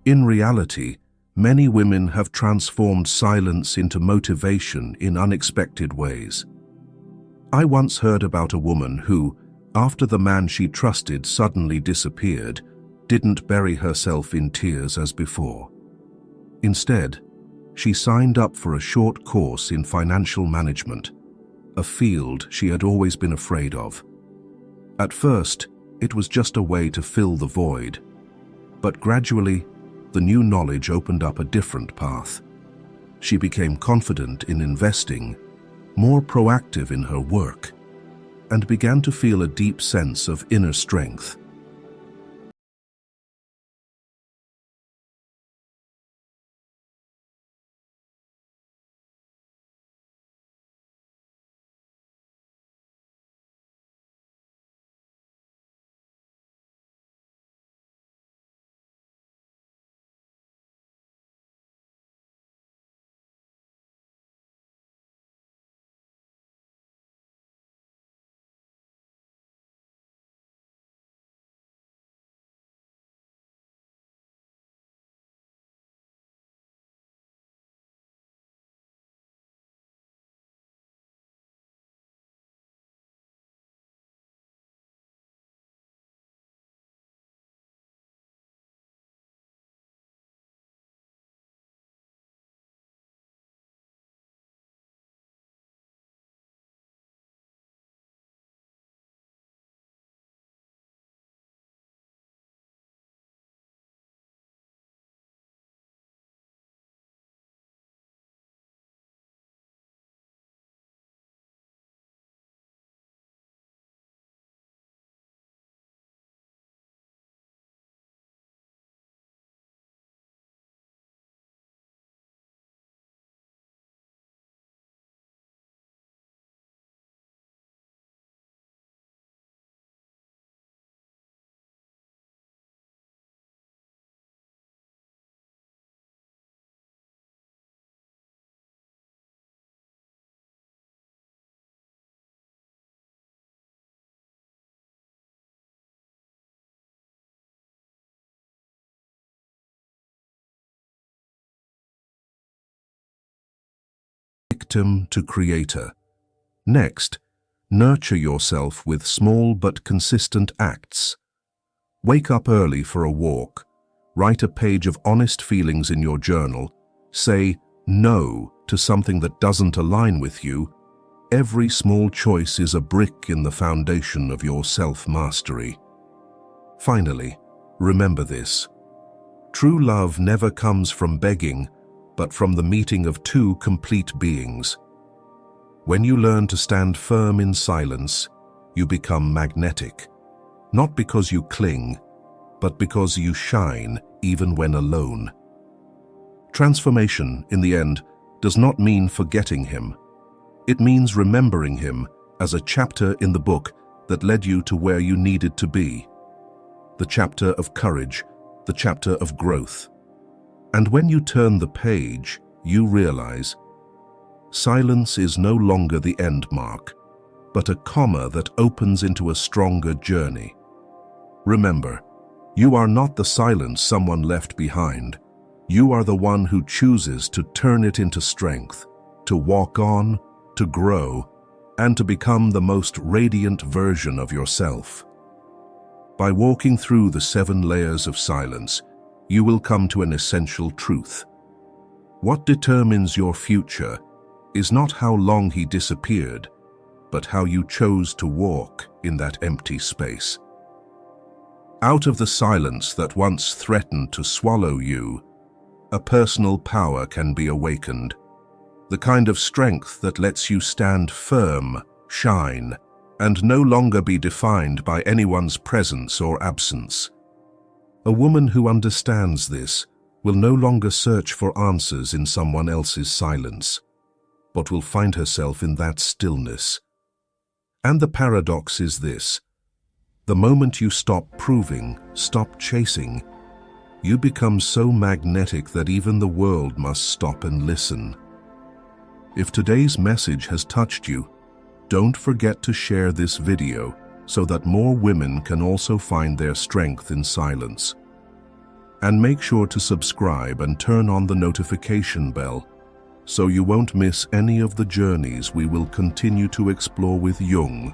S1: In reality, many women have transformed silence into motivation in unexpected ways. I once heard about a woman who, after the man she trusted suddenly disappeared, didn't bury herself in tears as before. Instead, she signed up for a short course in financial management, a field she had always been afraid of. At first, it was just a way to fill the void, but gradually, the new knowledge opened up a different path. She became confident in investing, more proactive in her work, and began to feel a deep sense of inner strength. victim to creator. Next, nurture yourself with small but consistent acts. Wake up early for a walk. Write a page of honest feelings in your journal. Say no to something that doesn't align with you. Every small choice is a brick in the foundation of your self-mastery. Finally, remember this. True love never comes from begging, but from the meeting of two complete beings. When you learn to stand firm in silence, you become magnetic, not because you cling, but because you shine even when alone. Transformation, in the end, does not mean forgetting him. It means remembering him as a chapter in the book that led you to where you needed to be. The chapter of courage, the chapter of growth. And when you turn the page, you realize silence is no longer the end mark, but a comma that opens into a stronger journey. Remember, you are not the silence someone left behind. You are the one who chooses to turn it into strength, to walk on, to grow, and to become the most radiant version of yourself. By walking through the 7 layers of silence, you will come to an essential truth. What determines your future is not how long he disappeared, but how you chose to walk in that empty space. Out of the silence that once threatened to swallow you, a personal power can be awakened, the kind of strength that lets you stand firm, shine, and no longer be defined by anyone's presence or absence. A woman who understands this will no longer search for answers in someone else's silence, but will find herself in that stillness. And the paradox is this: the moment you stop proving, stop chasing, you become so magnetic that even the world must stop and listen. If today's message has touched you, don't forget to share this video so that more women can also find their strength in silence. And make sure to subscribe and turn on the notification bell so you won't miss any of the journeys we will continue to explore with Jung,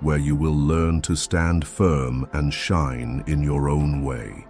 S1: where you will learn to stand firm and shine in your own way.